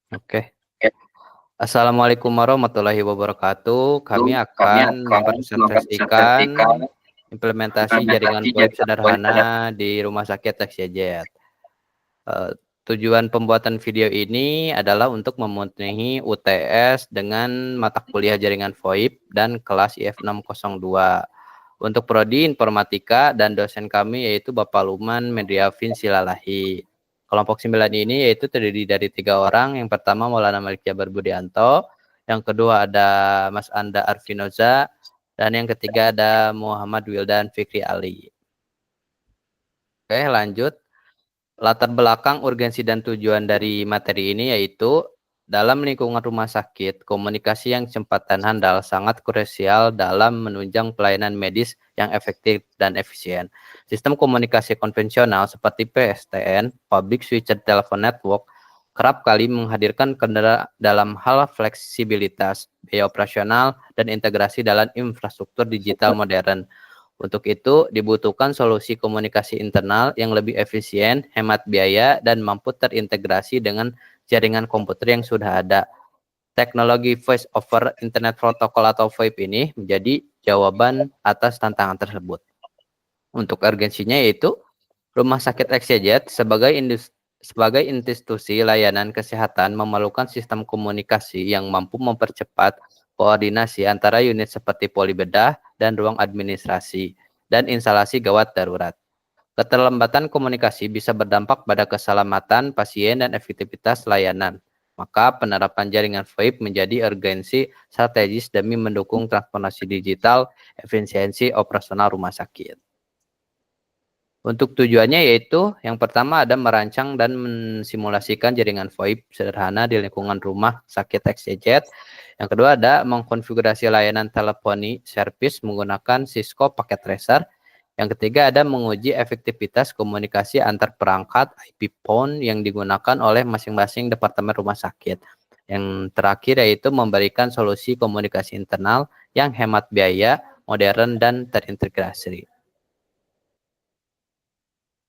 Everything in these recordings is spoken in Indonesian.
Oke. Assalamualaikum warahmatullahi wabarakatuh. Kami akan mempresentasikan implementasi jaringan VoIP sederhana di Rumah Sakit XYZ. Tujuan pembuatan video ini adalah untuk memenuhi UTS dengan mata kuliah jaringan VoIP dan kelas IF 602. Untuk prodi informatika dan dosen kami yaitu Bapak Luman Mediavin Silalahi. Kelompok 9 ini yaitu terdiri dari 3 orang. Yang pertama Maulana Malik Jabar Budianto, yang kedua ada Mas Anda Arvinoza, dan yang ketiga ada Muhammad Wildan Fikri Ali. Oke, lanjut. Latar belakang, urgensi, dan tujuan dari materi ini yaitu dalam lingkungan rumah sakit, komunikasi yang cepat dan handal sangat krusial dalam menunjang pelayanan medis yang efektif dan efisien. Sistem komunikasi konvensional seperti PSTN, Public Switched Telephone Network, kerap kali menghadirkan kendala dalam hal fleksibilitas, biaya operasional, dan integrasi dalam infrastruktur digital modern. Untuk itu, dibutuhkan solusi komunikasi internal yang lebih efisien, hemat biaya, dan mampu terintegrasi dengan jaringan komputer yang sudah ada. Teknologi Voice over Internet Protocol atau VoIP ini menjadi jawaban atas tantangan tersebut. Untuk urgensinya yaitu, Rumah Sakit XYZ sebagai institusi layanan kesehatan memerlukan sistem komunikasi yang mampu mempercepat koordinasi antara unit seperti poli bedah dan ruang administrasi dan instalasi gawat darurat. Keterlambatan komunikasi bisa berdampak pada keselamatan pasien dan efektivitas layanan. Maka penerapan jaringan VoIP menjadi urgensi strategis demi mendukung transformasi digital, efisiensi operasional rumah sakit. Untuk tujuannya yaitu yang pertama ada merancang dan mensimulasikan jaringan VoIP sederhana di lingkungan rumah sakit XYZ. Yang kedua ada mengkonfigurasi layanan teleponi service menggunakan Cisco Packet Tracer. Yang ketiga ada menguji efektivitas komunikasi antar perangkat IP phone yang digunakan oleh masing-masing departemen rumah sakit. Yang terakhir yaitu memberikan solusi komunikasi internal yang hemat biaya, modern, dan terintegrasi.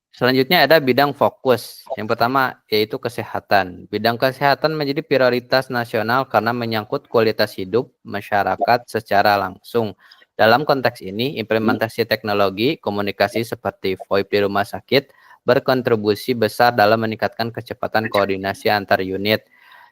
Selanjutnya ada bidang fokus. Yang pertama yaitu kesehatan. Bidang kesehatan menjadi prioritas nasional karena menyangkut kualitas hidup masyarakat secara langsung. Dalam konteks ini, implementasi teknologi komunikasi seperti VoIP di rumah sakit berkontribusi besar dalam meningkatkan kecepatan koordinasi antar unit,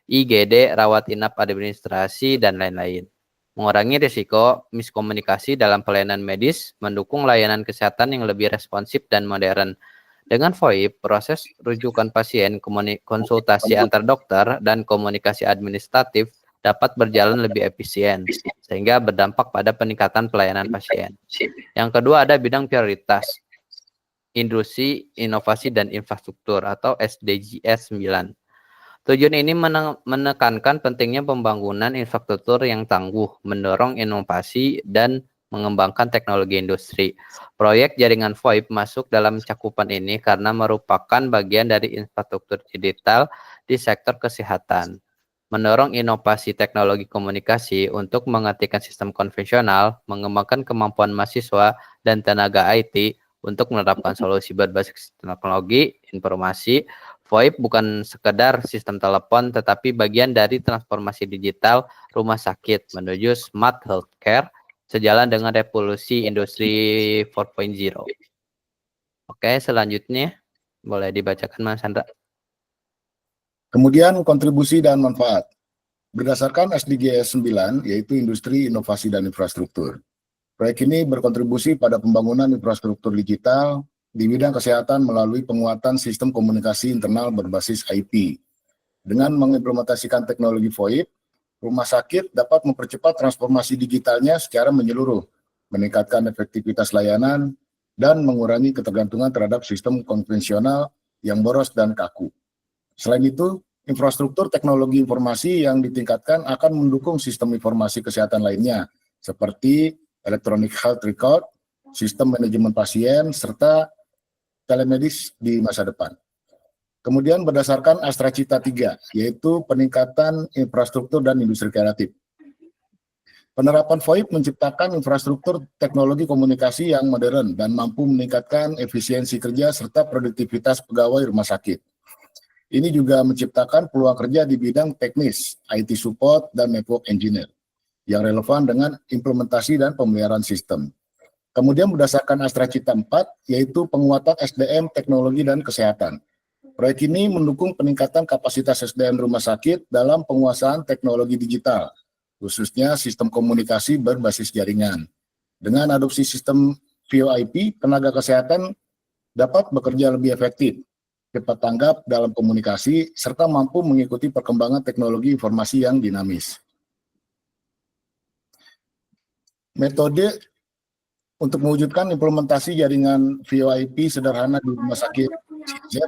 IGD, rawat inap administrasi, dan lain-lain. Mengurangi risiko miskomunikasi dalam pelayanan medis, mendukung layanan kesehatan yang lebih responsif dan modern. Dengan VoIP, proses rujukan pasien, konsultasi antar dokter, dan komunikasi administratif dapat berjalan lebih efisien, sehingga berdampak pada peningkatan pelayanan pasien. Yang kedua ada bidang prioritas, industri, inovasi, dan infrastruktur atau SDGs 9. Tujuan ini menekankan pentingnya pembangunan infrastruktur yang tangguh, mendorong inovasi, dan mengembangkan teknologi industri. Proyek jaringan VoIP masuk dalam cakupan ini karena merupakan bagian dari infrastruktur digital di sektor kesehatan. Mendorong inovasi teknologi komunikasi untuk menghentikan sistem konvensional, mengembangkan kemampuan mahasiswa dan tenaga IT untuk menerapkan solusi berbasis teknologi informasi. VoIP bukan sekedar sistem telepon, tetapi bagian dari transformasi digital rumah sakit menuju smart healthcare, sejalan dengan revolusi industri 4.0. Oke, selanjutnya boleh dibacakan Mas Sandra. Kemudian kontribusi dan manfaat. Berdasarkan SDGs 9, yaitu industri, inovasi, dan infrastruktur. Proyek ini berkontribusi pada pembangunan infrastruktur digital di bidang kesehatan melalui penguatan sistem komunikasi internal berbasis IP. Dengan mengimplementasikan teknologi VoIP, rumah sakit dapat mempercepat transformasi digitalnya secara menyeluruh, meningkatkan efektivitas layanan, dan mengurangi ketergantungan terhadap sistem konvensional yang boros dan kaku. Selain itu, infrastruktur teknologi informasi yang ditingkatkan akan mendukung sistem informasi kesehatan lainnya, seperti electronic health record, sistem manajemen pasien, serta telemedis di masa depan. Kemudian berdasarkan Astra Cita 3, yaitu peningkatan infrastruktur dan industri kreatif. Penerapan VoIP menciptakan infrastruktur teknologi komunikasi yang modern dan mampu meningkatkan efisiensi kerja serta produktivitas pegawai rumah sakit. Ini juga menciptakan peluang kerja di bidang teknis, IT support, dan network engineer yang relevan dengan implementasi dan pemeliharaan sistem. Kemudian berdasarkan Astra Cita 4, yaitu penguatan SDM, teknologi, dan kesehatan. Proyek ini mendukung peningkatan kapasitas SDM rumah sakit dalam penguasaan teknologi digital, khususnya sistem komunikasi berbasis jaringan. Dengan adopsi sistem VoIP, tenaga kesehatan dapat bekerja lebih efektif, cepat tanggap dalam komunikasi, serta mampu mengikuti perkembangan teknologi informasi yang dinamis. Metode untuk mewujudkan implementasi jaringan VoIP sederhana di rumah sakit CZ,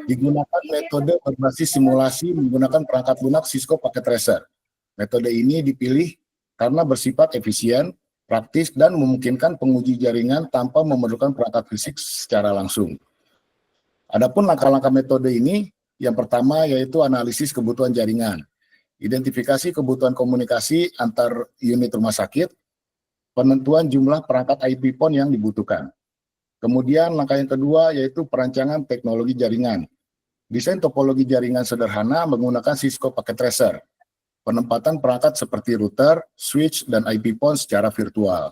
digunakan metode berbasis simulasi menggunakan perangkat lunak Cisco Packet Tracer. Metode ini dipilih karena bersifat efisien, praktis, dan memungkinkan penguji jaringan tanpa memerlukan perangkat fisik secara langsung. Adapun langkah-langkah metode ini, yang pertama yaitu analisis kebutuhan jaringan, identifikasi kebutuhan komunikasi antar unit rumah sakit, penentuan jumlah perangkat IP PON yang dibutuhkan. Kemudian langkah yang kedua yaitu perancangan teknologi jaringan. Desain topologi jaringan sederhana menggunakan Cisco Packet Tracer. Penempatan perangkat seperti router, switch, dan IP PON secara virtual.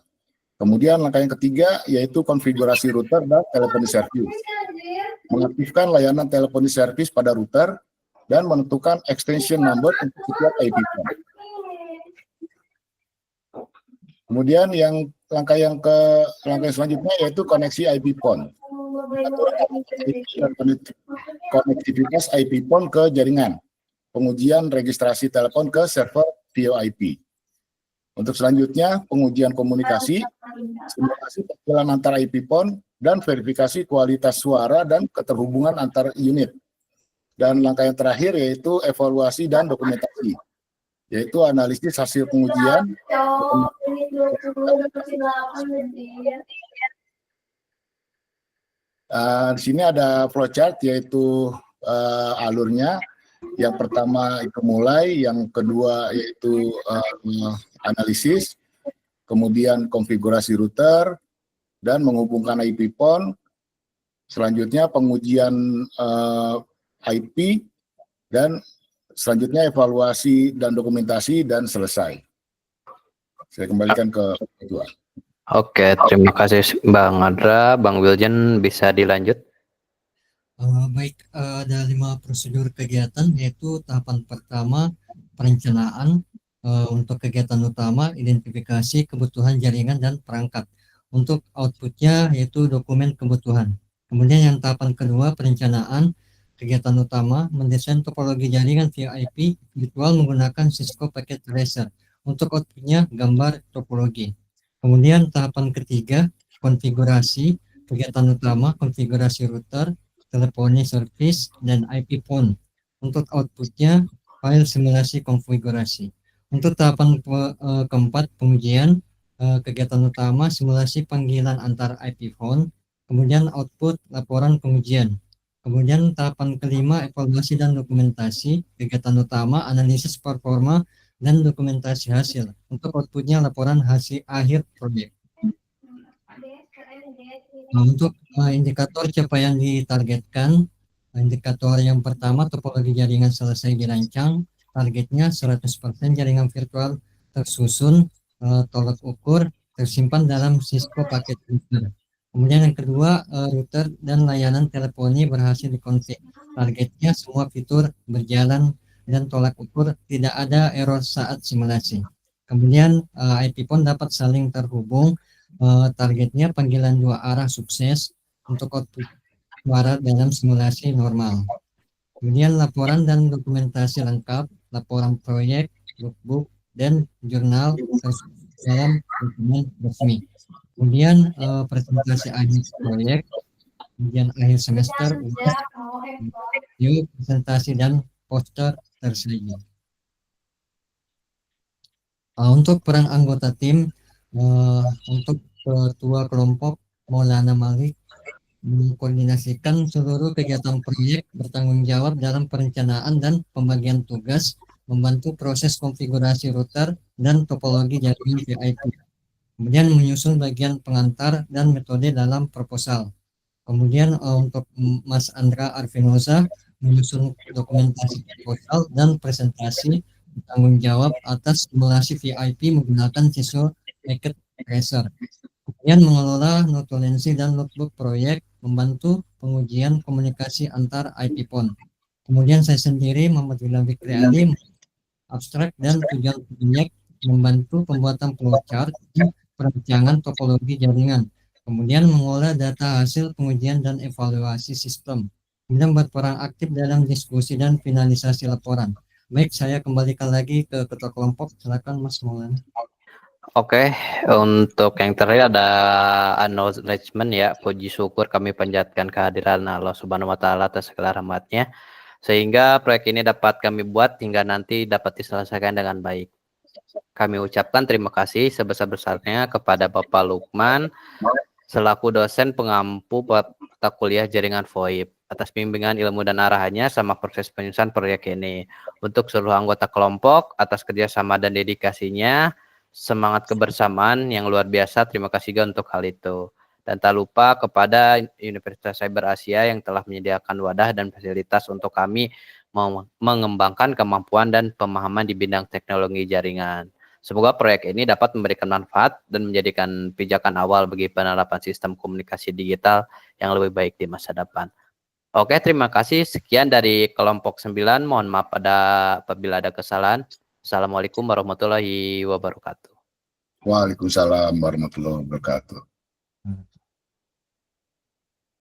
Kemudian langkah yang ketiga yaitu konfigurasi router dan teleponi service. Mengaktifkan layanan teleponi service pada router dan menentukan extension number untuk setiap IP PON. Kemudian langkah yang selanjutnya yaitu koneksi IP PON. Konektivitas IP PON ke jaringan. Pengujian registrasi telepon ke server VoIP. Untuk selanjutnya, pengujian komunikasi, simulasi panggilan antar IP PON, dan verifikasi kualitas suara dan keterhubungan antar unit. Dan langkah yang terakhir yaitu evaluasi dan dokumentasi, yaitu analisis hasil pengujian. Di sini ada flowchart, yaitu alurnya. Yang pertama itu mulai, yang kedua yaitu analisis, kemudian konfigurasi router, dan menghubungkan IP PON. Selanjutnya pengujian IP, dan selanjutnya evaluasi dan dokumentasi, dan selesai. Saya kembalikan ke Ketua. Oke, terima kasih Bang Adra. Bang Wiljan bisa dilanjut. Baik, ada 5 prosedur kegiatan, yaitu tahapan pertama perencanaan. Untuk kegiatan utama identifikasi kebutuhan jaringan dan perangkat. Untuk outputnya yaitu dokumen kebutuhan. Kemudian yang tahapan kedua perencanaan kegiatan utama mendesain topologi jaringan VoIP virtual menggunakan Cisco Packet Tracer. Untuk outputnya gambar topologi. Kemudian tahapan ketiga konfigurasi kegiatan utama konfigurasi router, teleponi service, dan IP PON. Untuk outputnya file simulasi konfigurasi. Untuk tahapan keempat pengujian kegiatan utama simulasi panggilan antar IP PON, kemudian output laporan pengujian. Kemudian tahapan kelima evaluasi dan dokumentasi kegiatan utama analisis performa dan dokumentasi hasil. Untuk outputnya laporan hasil akhir proyek. Untuk indikator capaian ditargetkan, indikator yang pertama topologi jaringan selesai dirancang, targetnya 100% jaringan virtual tersusun, tolak ukur, tersimpan dalam Cisco Packet Tracer. Kemudian yang kedua, router dan layanan teleponi berhasil dikonfig. Targetnya semua fitur berjalan dan tolak ukur tidak ada error saat simulasi. Kemudian IP PON dapat saling terhubung. Targetnya panggilan 2 arah sukses untuk output suara dalam simulasi normal. Kemudian laporan dan dokumentasi lengkap, laporan proyek, logbook, dan jurnal dalam dokumen resmi. Kemudian presentasi akhir proyek, kemudian akhir semester, video presentasi dan poster tersedia. Untuk peran anggota tim, untuk ketua kelompok Maulana Malik mengkoordinasikan seluruh kegiatan proyek, bertanggung jawab dalam perencanaan dan pembagian tugas, membantu proses konfigurasi router dan topologi jaringan VIP. Kemudian menyusun bagian pengantar dan metode dalam proposal. Kemudian untuk Mas Andra Arvinoza menyusun dokumentasi proposal dan presentasi tanggung jawab atas simulasi VIP menggunakan siswa Packet Tracer. Kemudian mengelola notulensi dan notebook proyek, membantu pengujian komunikasi antar IP PON. Kemudian saya sendiri Muhammad William Fikri Ali, abstrak dan tujuan proyek, membantu pembuatan flowchart dan perancangan topologi jaringan. Kemudian mengolah data hasil pengujian dan evaluasi sistem. Kemudian berperan aktif dalam diskusi dan finalisasi laporan. Baik, saya kembalikan lagi ke ketua kelompok. Silakan Mas Maulana. Oke, untuk yang terakhir ada acknowledgement ya, puji syukur kami panjatkan kehadiran Allah Subhanahu wa taala atas segala rahmatnya sehingga proyek ini dapat kami buat hingga nanti dapat diselesaikan dengan baik. Kami ucapkan terima kasih sebesar-besarnya kepada Bapak Lukman selaku dosen pengampu mata kuliah jaringan VoIP atas bimbingan ilmu dan arahannya sama proses penyusunan proyek ini. Untuk seluruh anggota kelompok atas kerjasama dan dedikasinya, semangat kebersamaan yang luar biasa, terima kasih juga untuk hal itu. Dan tak lupa kepada Universitas Cyber Asia yang telah menyediakan wadah dan fasilitas untuk kami mengembangkan kemampuan dan pemahaman di bidang teknologi jaringan. Semoga proyek ini dapat memberikan manfaat dan menjadikan pijakan awal bagi penerapan sistem komunikasi digital yang lebih baik di masa depan. Oke, terima kasih. Sekian dari kelompok 9. Mohon maaf apabila ada kesalahan. Assalamualaikum warahmatullahi wabarakatuh. Waalaikumsalam warahmatullahi wabarakatuh.